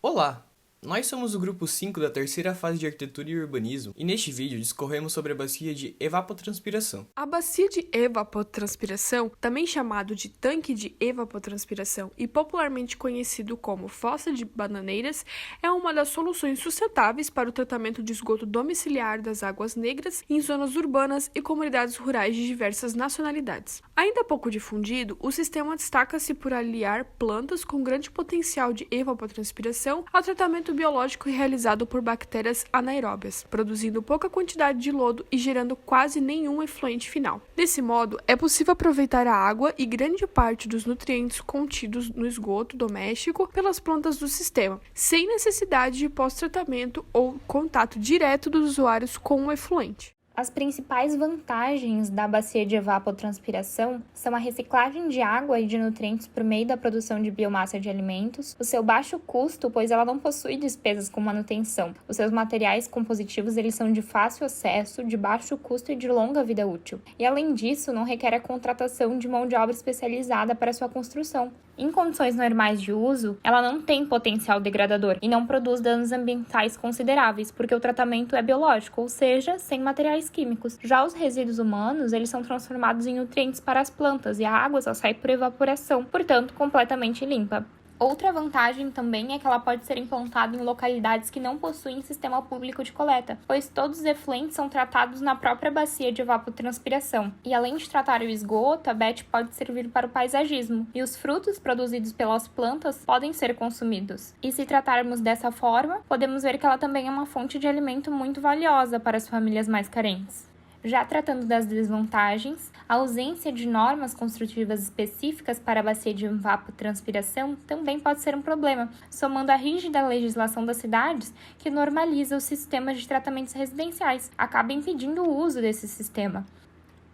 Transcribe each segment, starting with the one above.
Olá! Nós somos o grupo 5 da terceira fase de Arquitetura e Urbanismo e neste vídeo discorremos sobre a bacia de evapotranspiração. A bacia de evapotranspiração, também chamado de tanque de evapotranspiração e popularmente conhecido como fossa de bananeiras, é uma das soluções sustentáveis para o tratamento de esgoto domiciliar das águas negras em zonas urbanas e comunidades rurais de diversas nacionalidades. Ainda pouco difundido, o sistema destaca-se por aliar plantas com grande potencial de evapotranspiração ao tratamento biológico realizado por bactérias anaeróbias, produzindo pouca quantidade de lodo e gerando quase nenhum efluente final. Desse modo, é possível aproveitar a água e grande parte dos nutrientes contidos no esgoto doméstico pelas plantas do sistema, sem necessidade de pós-tratamento ou contato direto dos usuários com o efluente. As principais vantagens da bacia de evapotranspiração são a reciclagem de água e de nutrientes por meio da produção de biomassa de alimentos, o seu baixo custo, pois ela não possui despesas com manutenção. Os seus materiais compositivos eles são de fácil acesso, de baixo custo e de longa vida útil. E além disso, não requer a contratação de mão de obra especializada para sua construção. Em condições normais de uso, ela não tem potencial degradador e não produz danos ambientais consideráveis, porque o tratamento é biológico, ou seja, sem materiais químicos. Já os resíduos humanos, eles são transformados em nutrientes para as plantas e a água só sai por evaporação, portanto, completamente limpa. Outra vantagem também é que ela pode ser implantada em localidades que não possuem sistema público de coleta, pois todos os efluentes são tratados na própria bacia de evapotranspiração. E além de tratar o esgoto, a BET pode servir para o paisagismo, e os frutos produzidos pelas plantas podem ser consumidos. E se tratarmos dessa forma, podemos ver que ela também é uma fonte de alimento muito valiosa para as famílias mais carentes. Já tratando das desvantagens, a ausência de normas construtivas específicas para a bacia de evapotranspiração também pode ser um problema, somando a rígida legislação das cidades que normaliza os sistemas de tratamentos residenciais, acaba impedindo o uso desse sistema.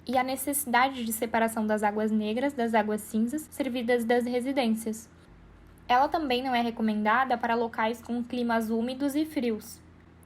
E a necessidade de separação das águas negras das águas cinzas servidas das residências. Ela também não é recomendada para locais com climas úmidos e frios.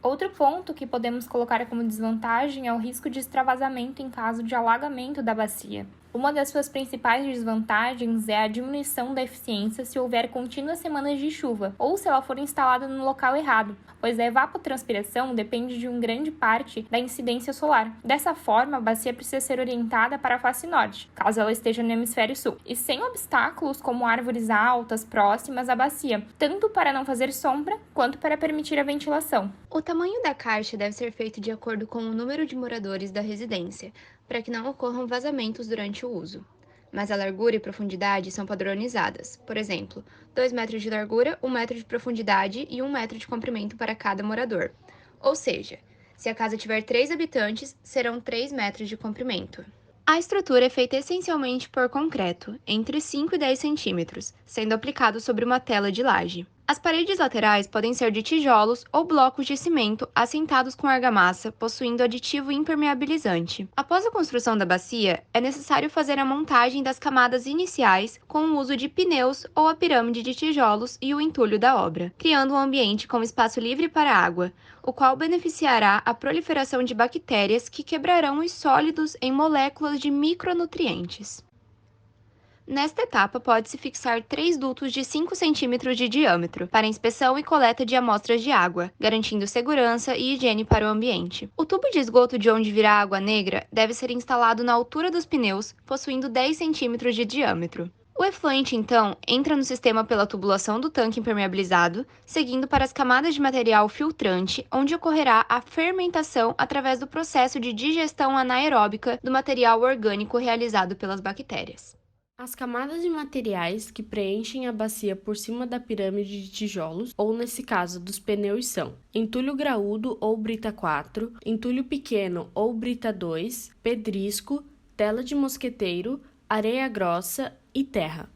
Outro ponto que podemos colocar como desvantagem é o risco de extravasamento em caso de alagamento da bacia. Uma das suas principais desvantagens é a diminuição da eficiência se houver contínuas semanas de chuva, ou se ela for instalada no local errado, pois a evapotranspiração depende de grande parte da incidência solar. Dessa forma, a bacia precisa ser orientada para a face norte, caso ela esteja no hemisfério sul, e sem obstáculos como árvores altas próximas à bacia, tanto para não fazer sombra, quanto para permitir a ventilação. O tamanho da caixa deve ser feito de acordo com o número de moradores da residência, para que não ocorram vazamentos durante o uso. Mas a largura e profundidade são padronizadas. Por exemplo, 2 metros de largura, 1 metro de profundidade e 1 metro de comprimento para cada morador. Ou seja, se a casa tiver 3 habitantes, serão 3 metros de comprimento. A estrutura é feita essencialmente por concreto, entre 5 e 10 centímetros, sendo aplicado sobre uma tela de laje. As paredes laterais podem ser de tijolos ou blocos de cimento assentados com argamassa, possuindo aditivo impermeabilizante. Após a construção da bacia, é necessário fazer a montagem das camadas iniciais com o uso de pneus ou a pirâmide de tijolos e o entulho da obra, criando um ambiente com espaço livre para a água, o qual beneficiará a proliferação de bactérias que quebrarão os sólidos em moléculas de micronutrientes. Nesta etapa, pode-se fixar 3 dutos de 5 centímetros de diâmetro para inspeção e coleta de amostras de água, garantindo segurança e higiene para o ambiente. O tubo de esgoto de onde virá a água negra deve ser instalado na altura dos pneus, possuindo 10 centímetros de diâmetro. O efluente, então, entra no sistema pela tubulação do tanque impermeabilizado, seguindo para as camadas de material filtrante, onde ocorrerá a fermentação através do processo de digestão anaeróbica do material orgânico realizado pelas bactérias. As camadas de materiais que preenchem a bacia por cima da pirâmide de tijolos, ou nesse caso dos pneus, são entulho graúdo ou brita 4, entulho pequeno ou brita 2, pedrisco, tela de mosqueteiro, areia grossa e terra.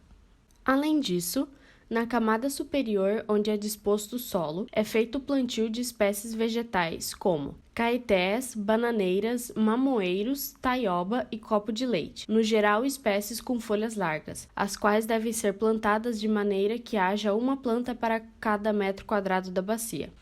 Além disso, na camada superior, onde é disposto o solo, é feito o plantio de espécies vegetais como caetés, bananeiras, mamoeiros, taioba e copo de leite, no geral espécies com folhas largas, as quais devem ser plantadas de maneira que haja uma planta para cada metro quadrado da bacia.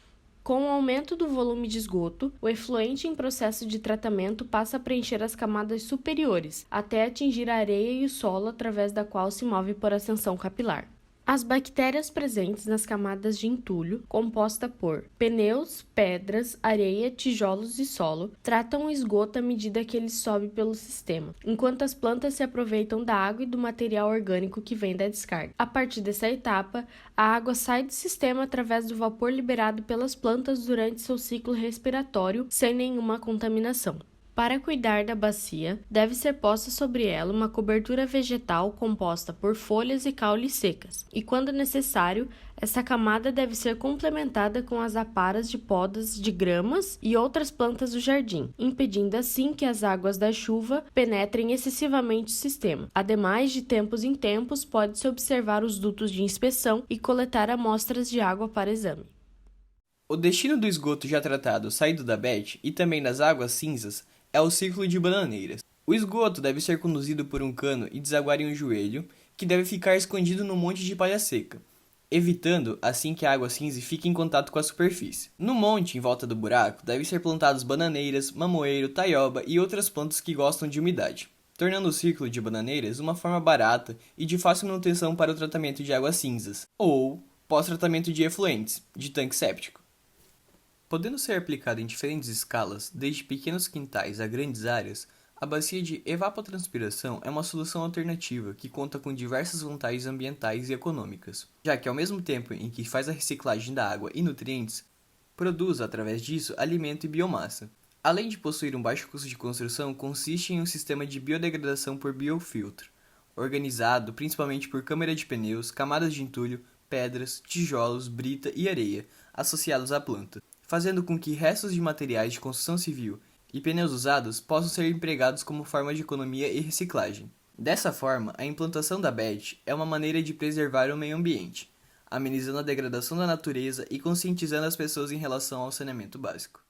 Com o aumento do volume de esgoto, o efluente em processo de tratamento passa a preencher as camadas superiores, até atingir a areia e o solo através da qual se move por ascensão capilar. As bactérias presentes nas camadas de entulho, composta por pneus, pedras, areia, tijolos e solo, tratam o esgoto à medida que ele sobe pelo sistema, enquanto as plantas se aproveitam da água e do material orgânico que vem da descarga. A partir dessa etapa, a água sai do sistema através do vapor liberado pelas plantas durante seu ciclo respiratório, sem nenhuma contaminação. Para cuidar da bacia, deve ser posta sobre ela uma cobertura vegetal composta por folhas e caules secas, e quando necessário, essa camada deve ser complementada com as aparas de podas de gramas e outras plantas do jardim, impedindo assim que as águas da chuva penetrem excessivamente o sistema. Ademais, de tempos em tempos, pode-se observar os dutos de inspeção e coletar amostras de água para exame. O destino do esgoto já tratado saído da BET e também das águas cinzas é o ciclo de Bananeiras. O esgoto deve ser conduzido por um cano e desaguar em um joelho, que deve ficar escondido no monte de palha seca, evitando assim que a água cinza fique em contato com a superfície. No monte, em volta do buraco, devem ser plantados bananeiras, mamoeiro, taioba e outras plantas que gostam de umidade, tornando o ciclo de bananeiras uma forma barata e de fácil manutenção para o tratamento de águas cinzas, ou pós-tratamento de efluentes, de tanque séptico. Podendo ser aplicada em diferentes escalas, desde pequenos quintais a grandes áreas, a bacia de evapotranspiração é uma solução alternativa que conta com diversas vantagens ambientais e econômicas, já que ao mesmo tempo em que faz a reciclagem da água e nutrientes, produz através disso alimento e biomassa. Além de possuir um baixo custo de construção, consiste em um sistema de biodegradação por biofiltro, organizado principalmente por câmara de pneus, camadas de entulho, pedras, tijolos, brita e areia, associados à planta, fazendo com que restos de materiais de construção civil e pneus usados possam ser empregados como forma de economia e reciclagem. Dessa forma, a implantação da BET é uma maneira de preservar o meio ambiente, amenizando a degradação da natureza e conscientizando as pessoas em relação ao saneamento básico.